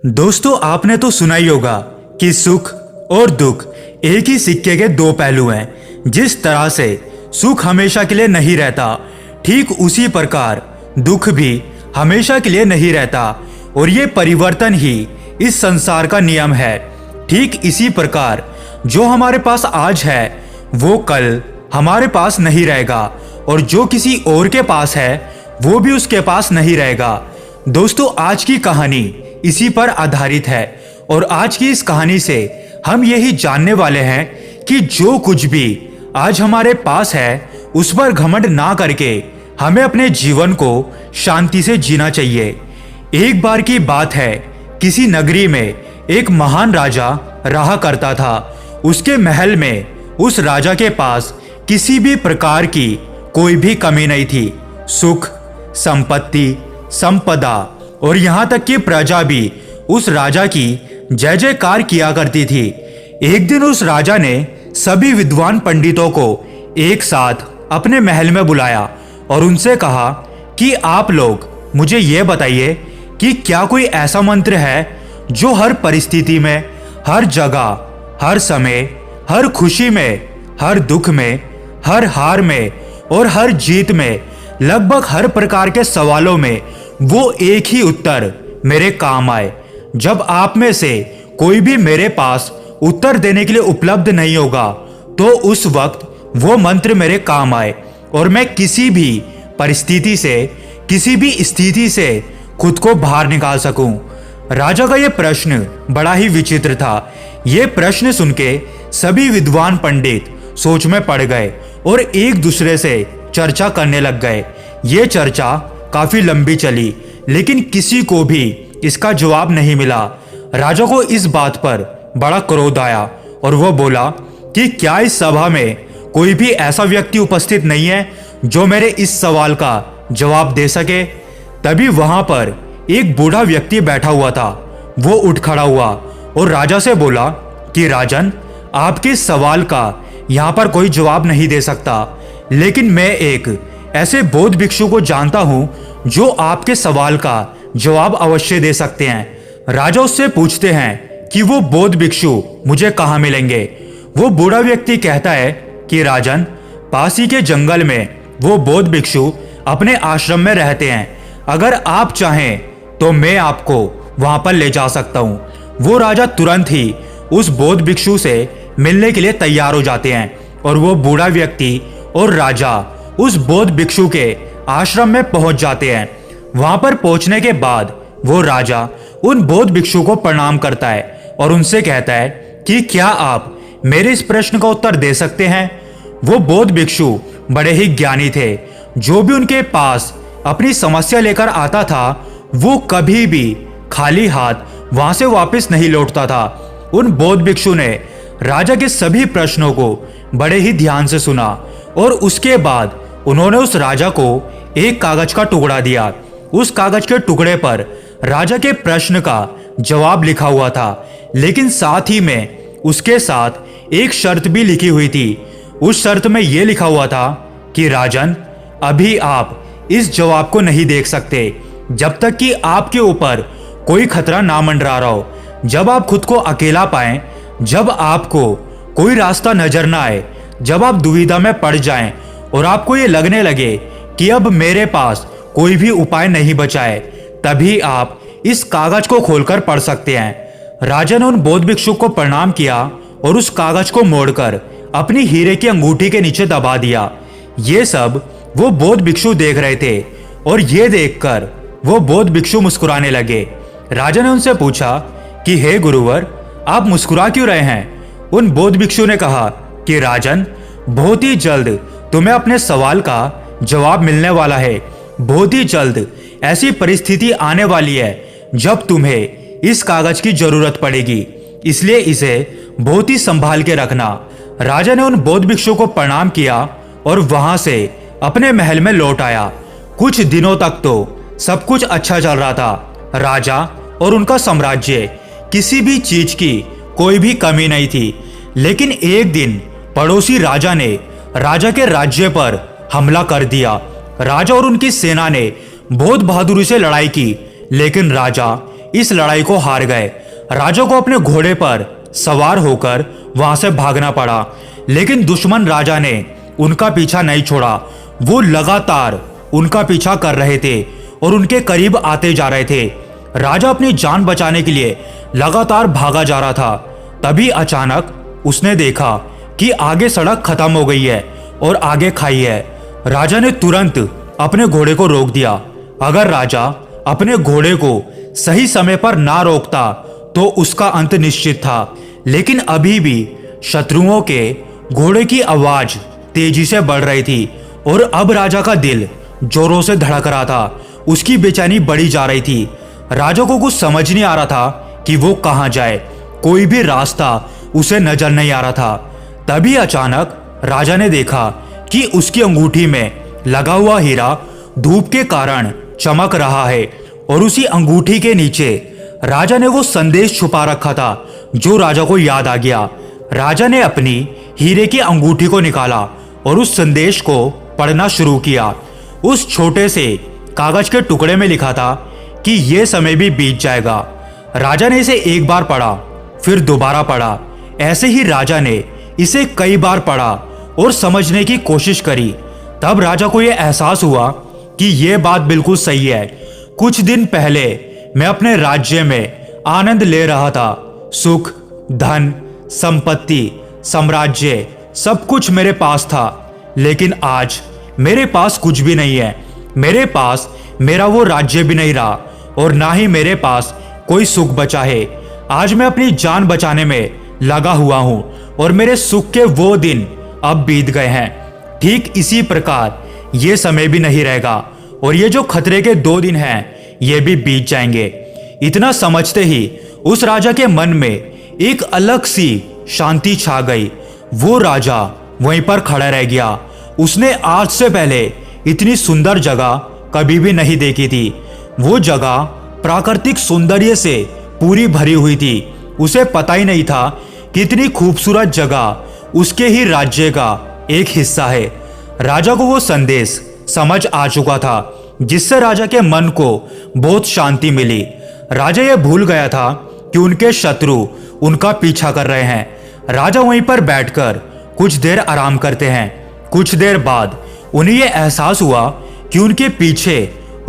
दोस्तों, आपने तो सुना ही होगा कि सुख और दुख एक ही सिक्के के दो पहलू हैं। जिस तरह से सुख हमेशा के लिए नहीं रहता, ठीक उसी प्रकार दुख भी हमेशा के लिए नहीं रहता, और ये परिवर्तन ही इस संसार का नियम है। ठीक इसी प्रकार जो हमारे पास आज है वो कल हमारे पास नहीं रहेगा, और जो किसी और के पास है वो भी उसके पास नहीं रहेगा। दोस्तों, आज की कहानी इसी पर आधारित है, और आज की इस कहानी से हम यही जानने वाले हैं कि जो कुछ भी आज हमारे पास है उस पर घमंड ना करके हमें अपने जीवन को शांति से जीना चाहिए। एक बार की बात है, किसी नगरी में एक महान राजा रहा करता था। उसके महल में उस राजा के पास किसी भी प्रकार की कोई भी कमी नहीं थी। सुख, संपत्ति, संपदा और यहाँ तक कि प्रजा भी उस राजा की जय जयकार किया करती थी। एक दिन उस राजा ने सभी विद्वान पंडितों को एक साथ अपने महल में बुलाया और उनसे कहा कि आप लोग मुझे ये बताइए कि क्या कोई ऐसा मंत्र है जो हर परिस्थिति में, हर जगह, हर समय, हर खुशी में, हर दुख में, हर हार में और हर जीत में, लगभग हर प्रकार के सवालों में वो एक ही उत्तर मेरे काम आए। जब आप में से कोई भी मेरे पास उत्तर देने के लिए उपलब्ध नहीं होगा तो उस वक्त वो मंत्र मेरे काम आए और मैं किसी भी परिस्थिति से, किसी भी स्थिति से खुद को बाहर निकाल सकूं। राजा का यह प्रश्न बड़ा ही विचित्र था। ये प्रश्न सुन के सभी विद्वान पंडित सोच में पड़ गए और एक दूसरे से चर्चा करने लग गए। ये चर्चा काफी लंबी चली, लेकिन किसी को भी इसका जवाब नहीं मिला। राजा को इस बात पर बड़ा क्रोध आया और वह बोला कि क्या इस सभा में कोई भी ऐसा व्यक्ति उपस्थित नहीं है जो मेरे इस सवाल का जवाब दे सके। तभी वहां पर एक बूढ़ा व्यक्ति बैठा हुआ था। वो उठ खड़ा हुआ और राजा से बोला कि राजन, आपके इस सवाल का यहाँ पर कोई जवाब नहीं दे सकता, लेकिन मैं एक ऐसे बौद्ध भिक्षु को जानता हूँ जो आपके सवाल का जवाब अवश्य दे सकते हैं। राजा उससे पूछते हैं कि वो बौद्ध भिक्षु मुझे कहाँ मिलेंगे। वो बूढ़ा व्यक्ति कहता है कि राजन, पास ही के जंगल में वो बौद्ध भिक्षु अपने आश्रम में रहते हैं। अगर आप चाहें तो मैं आपको वहां पर ले जा सकता हूँ। वो राजा तुरंत ही उस बौद्ध भिक्षु से मिलने के लिए तैयार हो जाते हैं और वो बूढ़ा व्यक्ति और राजा उस बौद्ध भिक्षु के आश्रम में पहुंच जाते हैं। वहां पर पहुंचने के बाद वो राजा उन बौद्ध भिक्षु को प्रणाम करता है और उनसे कहता है कि क्या आप मेरे इस प्रश्न का उत्तर दे सकते हैं। वो बौद्ध भिक्षु बड़े ही ज्ञानी थे। जो भी उनके पास अपनी समस्या लेकर आता था वो कभी भी खाली हाथ वहां से वापस नहीं लौटता था। उन बौद्ध भिक्षु ने राजा के सभी प्रश्नों को बड़े ही ध्यान से सुना और उसके बाद उन्होंने उस राजा को एक कागज का टुकड़ा दिया। उस कागज के टुकड़े पर राजा के प्रश्न का जवाब लिखा हुआ था, लेकिन साथ ही में उसके साथ एक शर्त भी लिखी हुई थी। उस शर्त में यह लिखा हुआ था कि राजन, अभी आप इस जवाब को नहीं देख सकते जब तक कि आपके ऊपर कोई खतरा ना मंडरा रहा हो। जब आप खुद को अकेला पाएं, जब आपको कोई रास्ता नजर ना आए, जब आप दुविधा में पड़ जाएं और आपको ये लगने लगे कि अब मेरे पास कोई भी उपाय नहीं बचा है, तभी आप इस कागज को खोलकर पढ़ सकते हैं। राजा ने उन बौद्ध भिक्षु को प्रणाम किया और उस कागज को मोड़कर अपनी हीरे की अंगूठी के नीचे दबा दिया। ये सब वो बौद्ध भिक्षु देख रहे थे और ये देखकर वो बौद्ध भिक्षु मुस्कुराने लगे। राजा ने उनसे पूछा कि हे गुरुवर, आप मुस्कुरा क्यों रहे हैं। उन बौद्ध भिक्षु ने कहा कि राजन, बहुत ही जल्द तुम्हें अपने सवाल का जवाब मिलने वाला है। बहुत ही जल्द ऐसी परिस्थिति आने वाली है जब तुम्हें इस कागज की जरूरत पड़ेगी, इसलिए इसे बहुत ही संभाल के रखना। राजा ने उन बौद्ध भिक्षु को प्रणाम किया और वहां से अपने महल में लौट आया। कुछ दिनों तक तो सब कुछ अच्छा चल रहा था। राजा और उनका साम्राज्य, किसी भी चीज की कोई भी कमी नहीं थी। लेकिन एक दिन पड़ोसी राजा ने राजा के राज्य पर हमला कर दिया। राजा और उनकी सेना ने बहुत बहादुरी से लड़ाई की, लेकिन राजा इस लड़ाई को हार गए। राजा को अपने घोड़े पर सवार होकर वहां से भागना पड़ा, लेकिन दुश्मन राजा ने उनका पीछा नहीं छोड़ा। वो लगातार उनका पीछा कर रहे थे और उनके करीब आते जा रहे थे। राजा अपनी जान बचाने के लिए लगातार भागा जा रहा था। तभी अचानक उसने देखा कि आगे सड़क खत्म हो गई है और आगे खाई है। राजा ने तुरंत अपने घोड़े को रोक दिया। अगर राजा अपने घोड़े को सही समय पर ना रोकता तो उसका अंत निश्चित था। लेकिन अभी भी शत्रुओं के घोड़े की आवाज तेजी से बढ़ रही थी और अब राजा का दिल जोरों से धड़क रहा था। उसकी बेचैनी बढ़ी जा रही थी। राजा को कुछ समझ नहीं आ रहा था कि वो कहाँ जाए। कोई भी रास्ता उसे नजर नहीं आ रहा था। तभी अचानक राजा ने देखा कि उसकी अंगूठी में लगा हुआ हीरा धूप के कारण चमक रहा है और उसी अंगूठी के नीचे राजा ने वो संदेश छुपा रखा था जो राजा को याद आ गया। राजा ने अपनी हीरे की अंगूठी को निकाला और उस संदेश को पढ़ना शुरू किया। उस छोटे से कागज के टुकड़े में लिखा था कि यह समय भी बीत जाएगा। राजा ने इसे एक बार पढ़ा, फिर दोबारा पढ़ा। ऐसे ही राजा ने इसे कई बार पढ़ा और समझने की कोशिश करी। तब राजा को यह एहसास हुआ कि यह बात बिल्कुल सही है। कुछ दिन पहले मैं अपने राज्य में आनंद ले रहा था। सुख, धन, संपत्ति, साम्राज्य, सब कुछ मेरे पास था। लेकिन आज मेरे पास कुछ भी नहीं है। मेरे पास मेरा वो राज्य भी नहीं रहा और ना ही मेरे पास कोई सुख बचा है। आज मैं अपनी जान बचाने में लगा हुआ हूं और मेरे सुख के वो दिन अब बीत गए हैं। ठीक इसी प्रकार ये समय भी नहीं रहेगा और ये जो खतरे के 2 दिन हैं ये भी बीत जाएंगे। इतना समझते ही उस राजा के मन में एक अलग सी शांति छा गई। वो राजा वहीं पर खड़ा रह गया। उसने आज से पहले इतनी सुंदर जगह कभी भी नहीं देखी थी। वो जगह प्राकृतिक सौंदर्य से पूरी भरी हुई थी। उसे पता ही नहीं था कि इतनी खूबसूरत जगह उसके ही राज्य का एक हिस्सा है। राजा को वो संदेश समझ आ चुका था जिससे राजा के मन को बहुत शांति मिली। राजा ये भूल गया था कि उनके शत्रु उनका पीछा कर रहे हैं। राजा वहीं पर बैठकर कुछ देर आराम करते हैं। कुछ देर बाद उन्हें यह एहसास हुआ कि उनके पीछे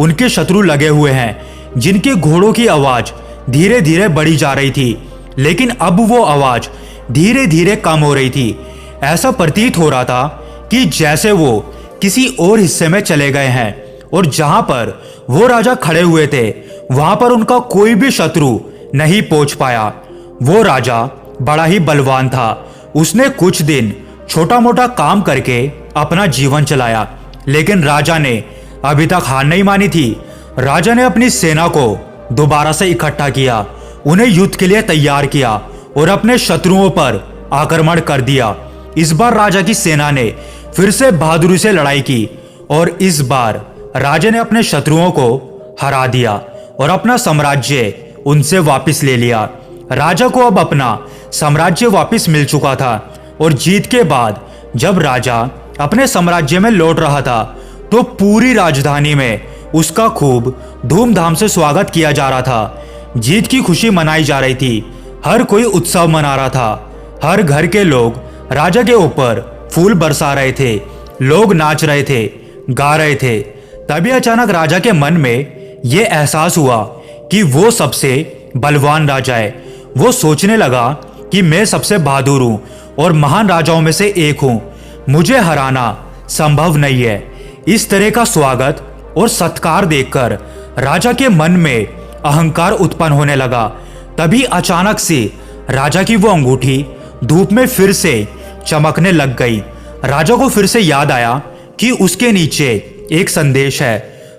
उनके शत्रु लगे हुए हैं जिनके घोड़ों की आवाज धीरे धीरे बढ़ी जा रही थी। लेकिन अब वो आवाज धीरे धीरे कम हो रही थी। ऐसा प्रतीत हो रहा था कि जैसे वो किसी और हिस्से में चले गए हैं और जहां पर वो राजा खड़े हुए थे वहां पर उनका कोई भी शत्रु नहीं पहुंच पाया। वो राजा बड़ा ही बलवान था। उसने कुछ दिन छोटा मोटा काम करके अपना जीवन चलाया, लेकिन राजा ने अभी तक हार नहीं मानी थी। राजा ने अपनी सेना को दोबारा से इकट्ठा किया, उन्हें युद्ध के लिए तैयार किया और अपने शत्रुओं पर आक्रमण कर दिया। इस बार राजा की सेना ने फिर से बहादुरी से लड़ाई की और इस बार राजा ने अपने शत्रुओं को हरा दिया और अपना साम्राज्य उनसे वापस ले लिया। राजा को अब अपना साम्राज्य वापस मिल चुका था और जीत के बाद जब राजा अपने साम्राज्य में लौट रहा था तो पूरी राजधानी में उसका खूब धूमधाम से स्वागत किया जा रहा था। जीत की खुशी मनाई जा रही थी। हर कोई उत्सव मना रहा था। हर घर के लोग राजा के ऊपर फूल बरसा रहे थे। लोग नाच रहे थे, गा रहे थे। तभी अचानक राजा के मन में यह एहसास हुआ कि वो सबसे बलवान राजा है। वो सोचने लगा कि मैं सबसे बहादुर हूं और महान राजाओं में से एक हूं। मुझे हराना संभव नहीं है। इस तरह का स्वागत और सत्कार देखकर राजा के मन में अहंकार उत्पन्न होने लगा। तभी अचानक से राजा की वो अंगूठी धूप में फिर से चमकने लग गई। राजा को फिर से याद आया कि उसके नीचे एक संदेश है।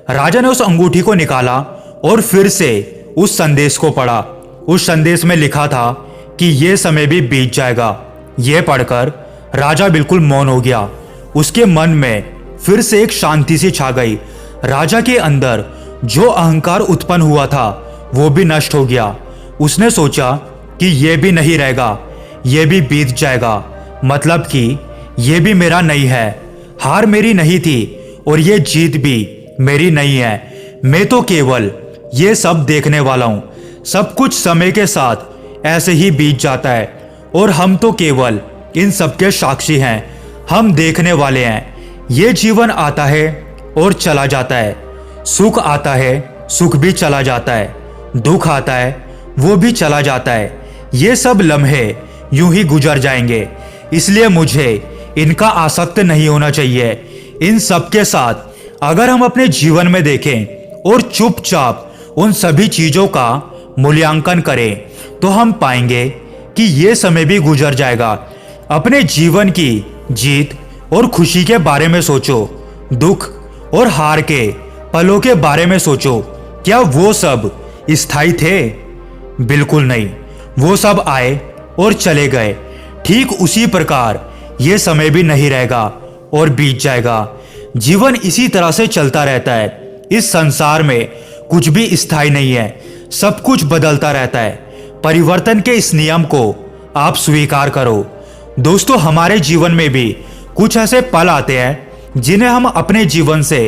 राजा ने उस अंगूठी को निकाला और फिर से उस संदेश को पढ़ा। उस संदेश में लिखा था कि यह समय भी बीत जाएगा। यह पढ़कर राजा बिल्कुल मौन हो गया। उसके मन में फिर से एक शांति सी छा गई। राजा के अंदर जो अहंकार उत्पन्न हुआ था वो भी नष्ट हो गया। उसने सोचा कि यह भी नहीं रहेगा, यह भी बीत जाएगा, मतलब कि यह भी मेरा नहीं है। हार मेरी नहीं थी और यह जीत भी मेरी नहीं है। मैं तो केवल ये सब देखने वाला हूं। सब कुछ समय के साथ ऐसे ही बीत जाता है और हम तो केवल इन सबके साक्षी हैं। हम देखने वाले हैं। ये जीवन आता है और चला जाता है, सुख आता है, सुख भी चला जाता है, दुख आता है, वो भी चला जाता है। ये सब लम्हे यूं ही गुजर जाएंगे, इसलिए मुझे इनका आसक्त नहीं होना चाहिए। इन सब के साथ अगर हम अपने जीवन में देखें और चुपचाप उन सभी चीजों का मूल्यांकन करें तो हम पाएंगे कि ये समय भी गुजर जाएगा। अपने जीवन की जीत और खुशी के बारे में सोचो, दुख और हार के पलों के बारे में सोचो। क्या वो सब स्थायी थे? बिल्कुल नहीं। वो सब आए और चले गए। ठीक उसी प्रकार ये समय भी नहीं रहेगा और बीत जाएगा। जीवन इसी तरह से चलता रहता है। इस संसार में कुछ भी स्थायी नहीं है, सब कुछ बदलता रहता है। परिवर्तन के इस नियम को आप स्वीकार करो। दोस्तों, हमारे जीवन में भी कुछ ऐसे पल आते हैं जिन्हें हम अपने जीवन से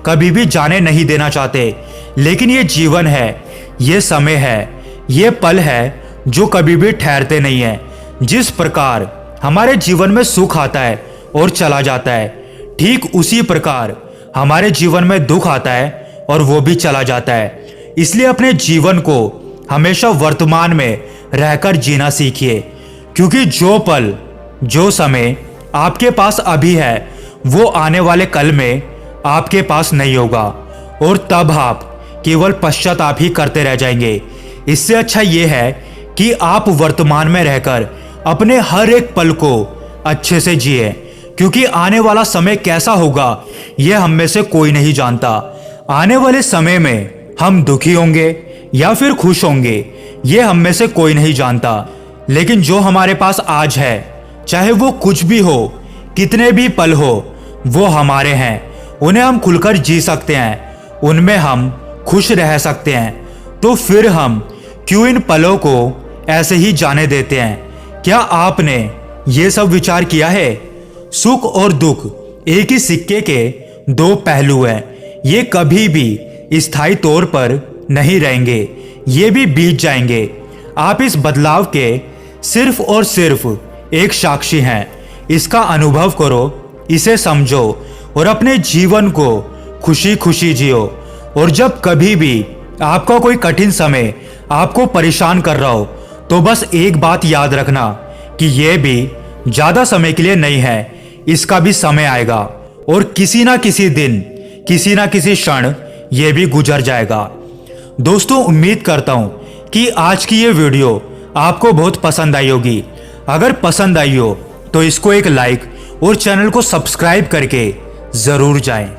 कभी भी जाने नहीं देना चाहते, लेकिन ये जीवन है, ये समय है, ये पल है जो कभी भी ठहरते नहीं है। जिस प्रकार हमारे जीवन में सुख आता है और चला जाता है, ठीक उसी प्रकार हमारे जीवन में दुख आता है और वो भी चला जाता है। इसलिए अपने जीवन को हमेशा वर्तमान में रहकर जीना सीखिए, क्योंकि जो पल, जो समय आपके पास अभी है वो आने वाले कल में आपके पास नहीं होगा और तब आप केवल पश्चाताप ही करते रह जाएंगे। इससे अच्छा ये है कि आप वर्तमान में रहकर अपने हर एक पल को अच्छे से जिए, क्योंकि आने वाला समय कैसा होगा यह हम में से कोई नहीं जानता। आने वाले समय में हम दुखी होंगे या फिर खुश होंगे, ये हम में से कोई नहीं जानता। लेकिन जो हमारे पास आज है, चाहे वो कुछ भी हो, कितने भी पल हो, वो हमारे हैं। उन्हें हम खुलकर जी सकते हैं, उनमें हम खुश रह सकते हैं। तो फिर हम क्यों इन पलों को ऐसे ही जाने देते हैं? क्या आपने ये सब विचार किया है? सुख और दुख एक ही सिक्के के दो पहलू हैं। ये कभी भी स्थायी तौर पर नहीं रहेंगे, ये भी बीत जाएंगे। आप इस बदलाव के सिर्फ और सिर्फ एक साक्षी हैं। इसका अनुभव करो, इसे समझो और अपने जीवन को खुशी खुशी जियो। और जब कभी भी आपका कोई कठिन समय आपको परेशान कर रहा हो, तो बस एक बात याद रखना कि यह भी ज्यादा समय के लिए नहीं है। इसका भी समय आएगा और किसी ना किसी दिन, किसी ना किसी क्षण यह भी गुजर जाएगा। दोस्तों, उम्मीद करता हूं कि आज की ये वीडियो आपको बहुत पसंद आई होगी। अगर पसंद आई हो तो इसको एक लाइक और चैनल को सब्सक्राइब करके जरूर जाएं।